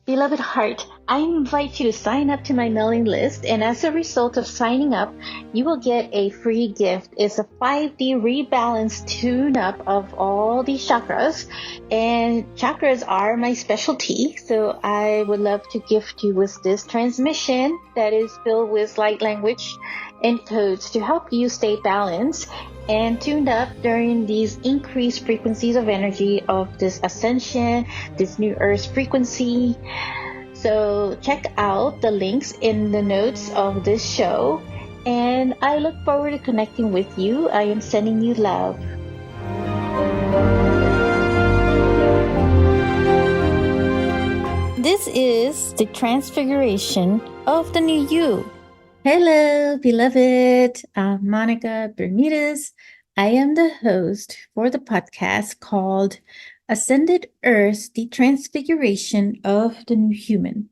Beloved heart, I invite you to sign up to my mailing list, and as a result of signing up, you will get a free gift. It's a 5D rebalance tune-up of all the chakras, and chakras are my specialty, so I would love to gift you with this transmission that is filled with light language and codes to help you stay balanced and tuned up during these increased frequencies of energy of this ascension, this new earth frequency. So check out the links in the notes of this show, and I look forward to connecting with you. I am sending you love. This is the transfiguration of the new you. Hello, beloved. I'm Monica Bermudez. I am the host for the podcast called Ascended Earth, the Transfiguration of the New Human.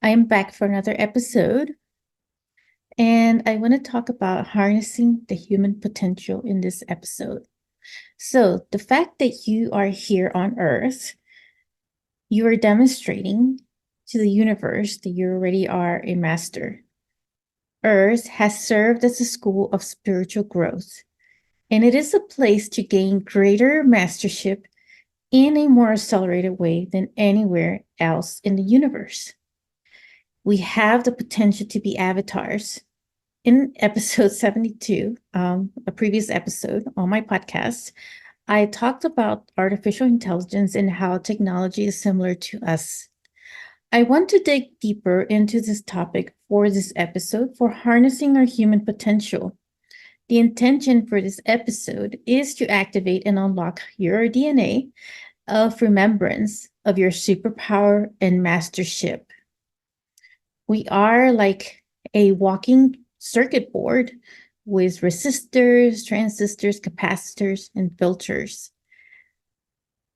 I am back for another episode, and I want to talk about harnessing the human potential in this episode. So, the fact that you are here on Earth, you are demonstrating to the universe that you already are a master. Earth has served as a school of spiritual growth, and it is a place to gain greater mastership in a more accelerated way than anywhere else in the universe. We have the potential to be avatars. In episode 72, a previous episode on my podcast, I talked about artificial intelligence and how technology is similar to us. I want to dig deeper into this topic for this episode for harnessing our human potential. The intention for this episode is to activate and unlock your DNA of remembrance of your superpower and mastership. We are like a walking circuit board with resistors, transistors, capacitors, and filters.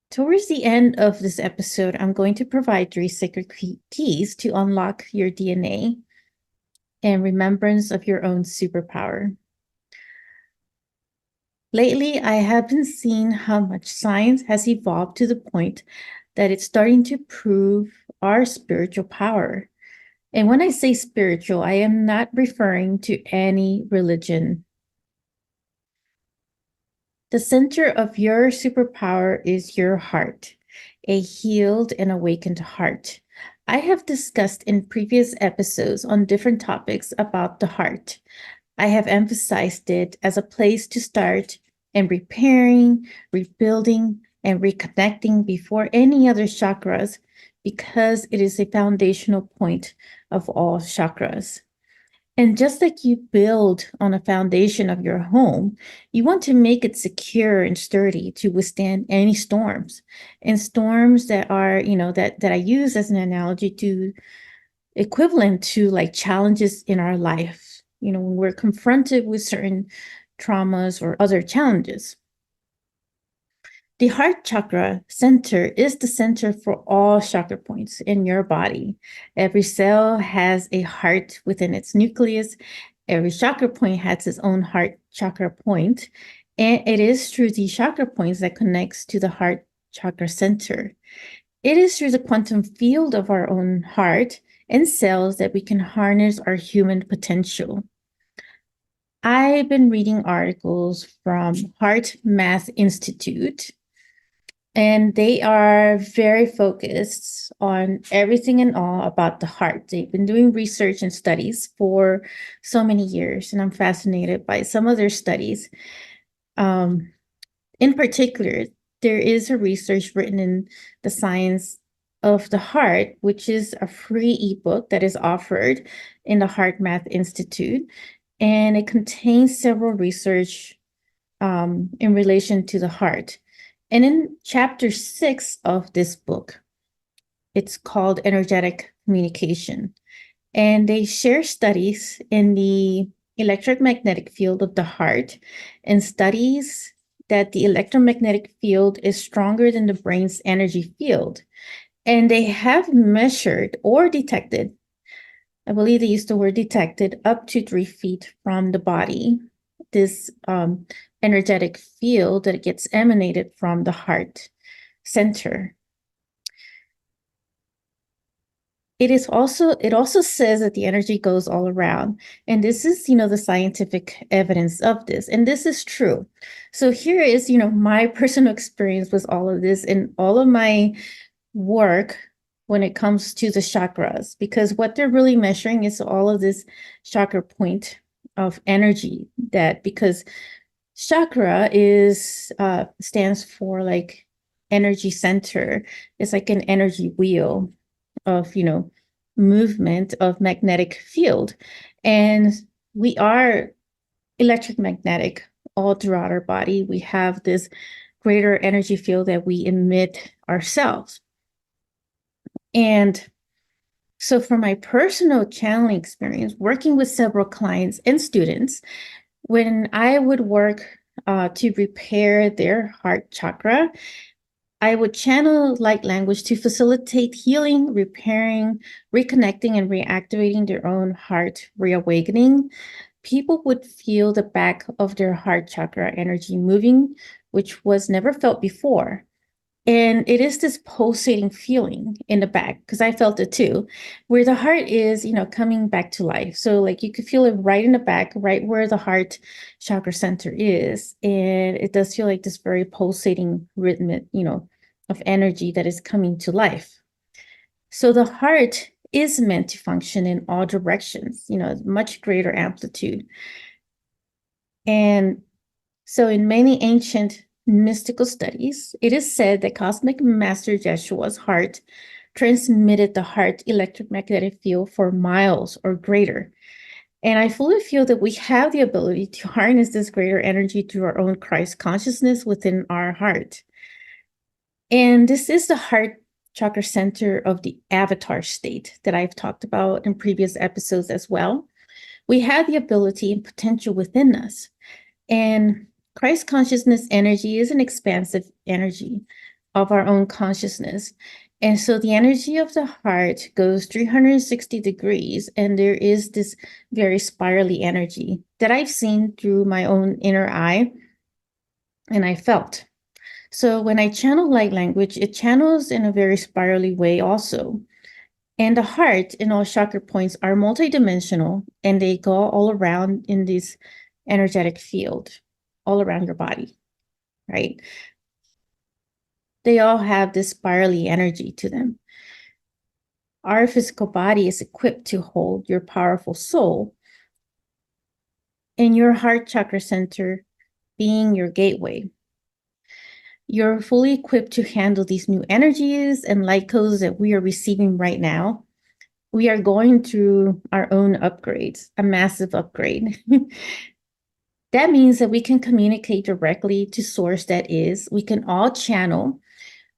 Towards the end of this episode, I'm going to provide 3 sacred keys to unlock your DNA and remembrance of your own superpower. Lately, I have been seeing how much science has evolved to the point that it's starting to prove our spiritual power. And when I say spiritual, I am not referring to any religion. The center of your superpower is your heart, a healed and awakened heart. I have discussed in previous episodes on different topics about the heart. I have emphasized it as a place to start and repairing, rebuilding, and reconnecting before any other chakras because it is a foundational point of all chakras. And just like you build on a foundation of your home, you want to make it secure and sturdy to withstand any storms. And storms that are, that I use as an analogy to equivalent to like challenges in our life, when we're confronted with certain traumas or other challenges. The heart chakra center is the center for all chakra points in your body. Every cell has a heart within its nucleus. Every chakra point has its own heart chakra point. And it is through the chakra points that connects to the heart chakra center. It is through the quantum field of our own heart and cells that we can harness our human potential. I've been reading articles from Heart Math Institute, and they are very focused on everything and all about the heart. They've been doing research and studies for so many years, and I'm fascinated by some of their studies. In particular, there is a research written in The Science of the Heart, which is a free ebook that is offered in the Heart Math Institute, and it contains several research in relation to the heart. And in chapter 6 of this book, it's called Energetic Communication. And they share studies in the electromagnetic field of the heart and studies that the electromagnetic field is stronger than the brain's energy field. And they have measured or detected, I believe they used the word detected, up to 3 feet from the body, this energetic field that gets emanated from the heart center. it also says that the energy goes all around. And this is, the scientific evidence of this. And this is true. So here is, my personal experience with all of this and all of my work when it comes to the chakras, because what they're really measuring is all of this chakra point of energy, that because chakra is stands for like energy center. It's like an energy wheel of, movement of magnetic field. And we are electric magnetic all throughout our body. We have this greater energy field that we emit ourselves. And so for my personal channeling experience, working with several clients and students, when I would work to repair their heart chakra, I would channel light language to facilitate healing, repairing, reconnecting, and reactivating their own heart reawakening. People would feel the back of their heart chakra energy moving, which was never felt before. And it is this pulsating feeling in the back, because I felt it too, where the heart is, coming back to life. So like you could feel it right in the back, right where the heart chakra center is. And it does feel like this very pulsating rhythm, of energy that is coming to life. So the heart is meant to function in all directions, much greater amplitude. And so in many ancient mystical studies, it is said that cosmic master Jeshua's heart transmitted the heart electromagnetic field for miles or greater. And I fully feel that we have the ability to harness this greater energy through our own Christ consciousness within our heart. And this is the heart chakra center of the avatar state that I've talked about in previous episodes as well. We have the ability and potential within us. And Christ consciousness energy is an expansive energy of our own consciousness. And so the energy of the heart goes 360 degrees, and there is this very spirally energy that I've seen through my own inner eye, and I felt. So when I channel light language, it channels in a very spirally way also. And the heart and all chakra points are multidimensional, and they go all around in this energetic field, all around your body, right? They all have this spirally energy to them. Our physical body is equipped to hold your powerful soul, and your heart chakra center being your gateway. You're fully equipped to handle these new energies and light codes that we are receiving right now. We are going through our own upgrades, a massive upgrade. That means that we can communicate directly to source that is. We can all channel.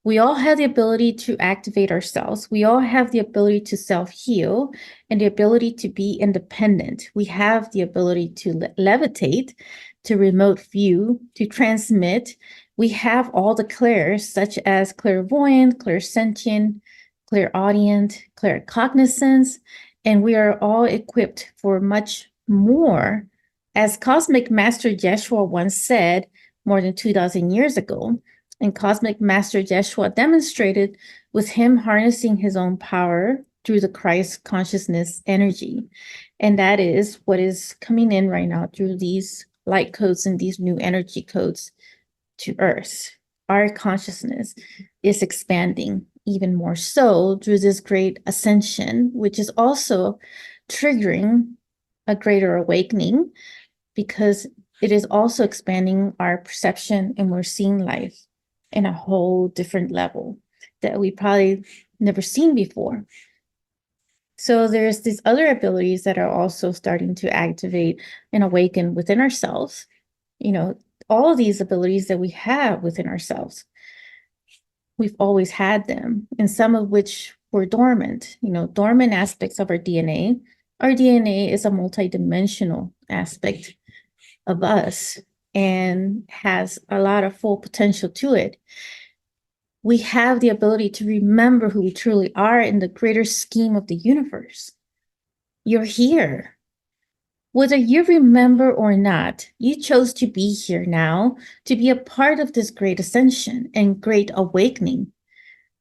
We all have the ability to activate ourselves. We all have the ability to self-heal and the ability to be independent. We have the ability to levitate, to remote view, to transmit. We have all the clairs, such as clairvoyant, clairsentient, clairaudient, claircognizance, and we are all equipped for much more. As Cosmic Master Jeshua once said more than 2,000 years ago, and Cosmic Master Jeshua demonstrated with him harnessing his own power through the Christ consciousness energy. And that is what is coming in right now through these light codes and these new energy codes to Earth. Our consciousness is expanding even more so through this great ascension, which is also triggering a greater awakening, because it is also expanding our perception, and we're seeing life in a whole different level that we probably never seen before. So there's these other abilities that are also starting to activate and awaken within ourselves. All of these abilities that we have within ourselves, we've always had them, and some of which were dormant, dormant aspects of our DNA. Our DNA is a multidimensional aspect of us and has a lot of full potential to it. We have the ability to remember who we truly are in the greater scheme of the universe. You're here. Whether you remember or not, you chose to be here now, to be a part of this great ascension and great awakening.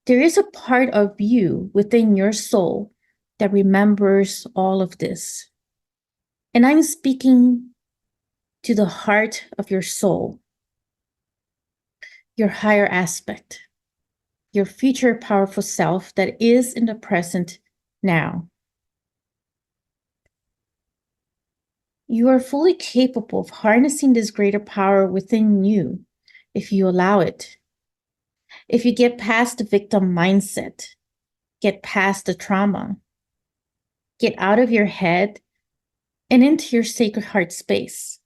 There is a part of you within your soul that remembers all of this. And I'm speaking to the heart of your soul, your higher aspect, your future powerful self that is in the present now. You are fully capable of harnessing this greater power within you if you allow it. If you get past the victim mindset, get past the trauma, get out of your head and into your sacred heart space.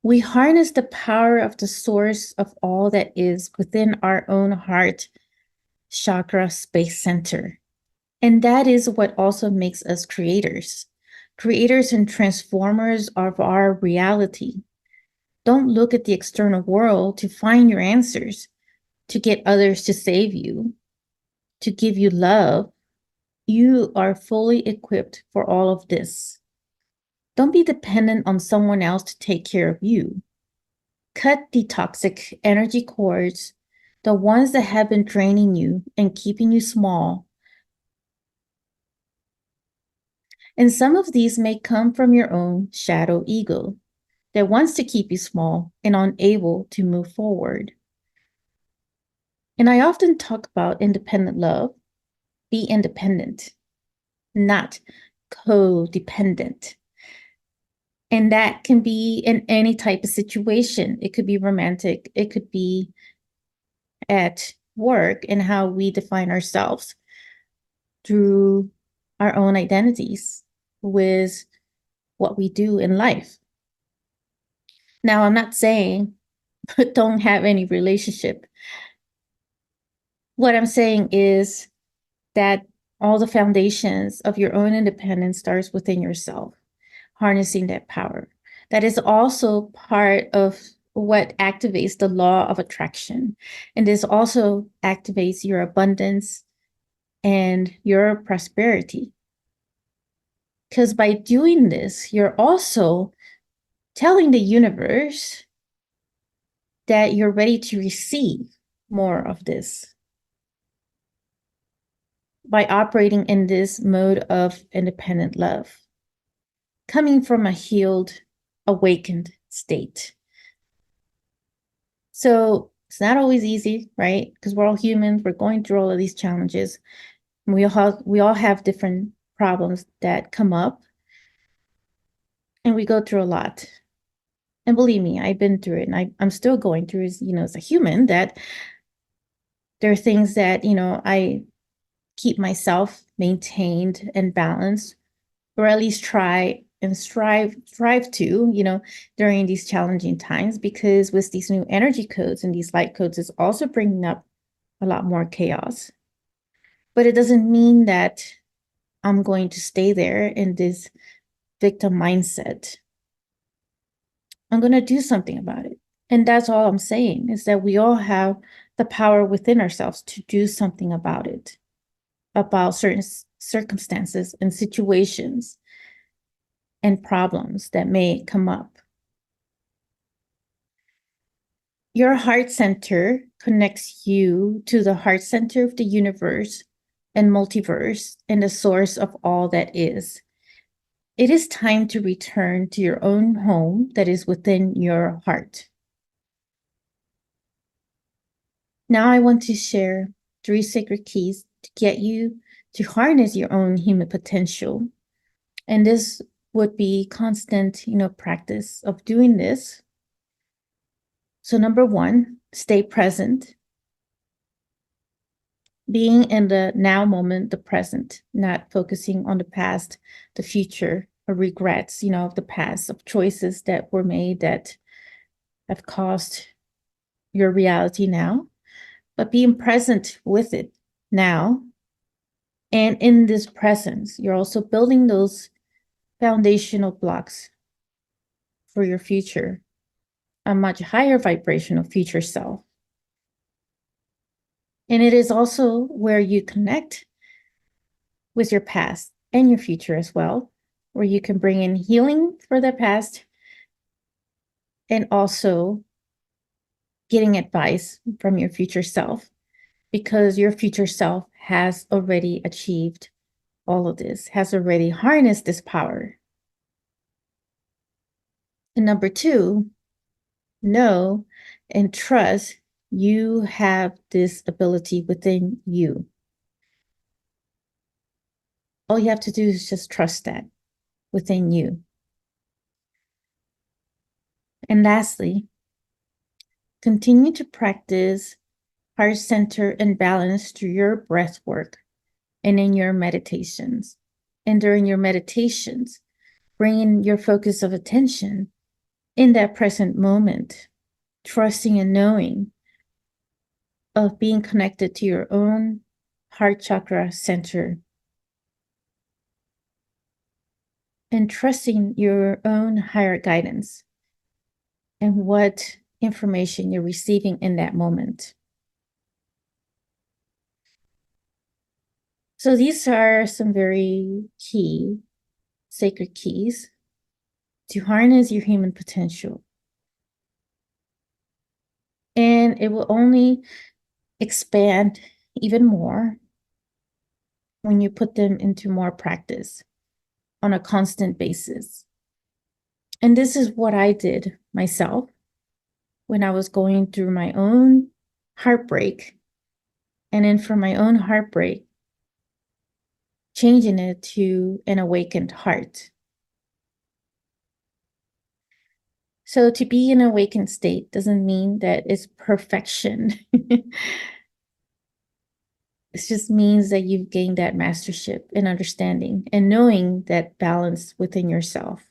We harness the power of the source of all that is within our own heart chakra space center. And that is what also makes us creators, creators and transformers of our reality. Don't look at the external world to find your answers, to get others to save you, to give you love. You are fully equipped for all of this. Don't be dependent on someone else to take care of you. Cut the toxic energy cords, the ones that have been draining you and keeping you small. And some of these may come from your own shadow ego that wants to keep you small and unable to move forward. And I often talk about independent love. Be independent, not codependent. And that can be in any type of situation. It could be romantic, it could be at work and how we define ourselves through our own identities with what we do in life. Now, I'm not saying don't have any relationship. What I'm saying is that all the foundations of your own independence starts within yourself, harnessing that power. That is also part of what activates the law of attraction. And this also activates your abundance and your prosperity. Because by doing this, you're also telling the universe that you're ready to receive more of this by operating in this mode of independent love, coming from a healed, awakened state. So it's not always easy, right? Because we're all humans. We're going through all of these challenges. We all have different problems that come up, and we go through a lot. And believe me, I've been through it, and I'm still going through. As a human, that there are things that I keep myself maintained and balanced, or at least try and strive to, during these challenging times, because with these new energy codes and these light codes is also bringing up a lot more chaos. But it doesn't mean that I'm going to stay there in this victim mindset. I'm going to do something about it. And that's all I'm saying, is that we all have the power within ourselves to do something about it, about certain circumstances and situations and problems that may come up. Your heart center connects you to the heart center of the universe and multiverse and the source of all that is. It is time to return to your own home that is within your heart. Now I want to share 3 sacred keys to get you to harness your own human potential. And this would be constant, practice of doing this. So number 1, stay present. Being in the now moment, the present, not focusing on the past, the future, or regrets, of the past, of choices that were made that have caused your reality now, but being present with it now. And in this presence, you're also building those foundational blocks for your future, a much higher vibrational future self. And it is also where you connect with your past and your future as well, where you can bring in healing for the past and also getting advice from your future self, because your future self has already achieved all of this, has already harnessed this power. And number 2, know and trust you have this ability within you. All you have to do is just trust that within you. And lastly, continue to practice heart center and balance through your breath work and in your meditations. And during your meditations, bring in your focus of attention in that present moment, trusting and knowing of being connected to your own heart chakra center and trusting your own higher guidance and what information you're receiving in that moment. So these are some very key sacred keys to harness your human potential. And it will only expand even more when you put them into more practice on a constant basis. And this is what I did myself when I was going through my own heartbreak. And then from my own heartbreak, changing it to an awakened heart. So to be in an awakened state doesn't mean that it's perfection. It just means that you've gained that mastership and understanding and knowing that balance within yourself.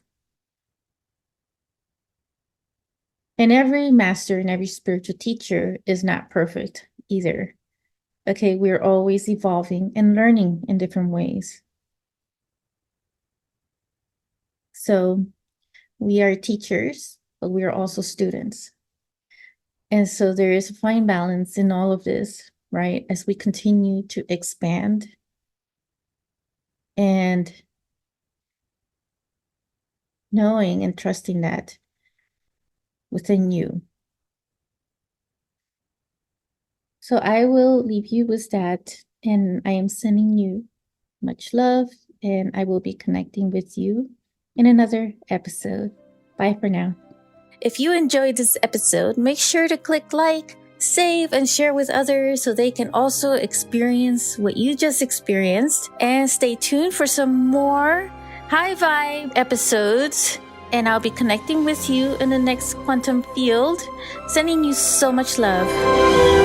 And every master and every spiritual teacher is not perfect either. Okay, we're always evolving and learning in different ways. So we are teachers, but we are also students. And so there is a fine balance in all of this, right? As we continue to expand and knowing and trusting that within you. So I will leave you with that, and I am sending you much love, and I will be connecting with you in another episode. Bye for now. If you enjoyed this episode, make sure to click like, save, and share with others so they can also experience what you just experienced. And stay tuned for some more high vibe episodes. And I'll be connecting with you in the next quantum field. Sending you so much love.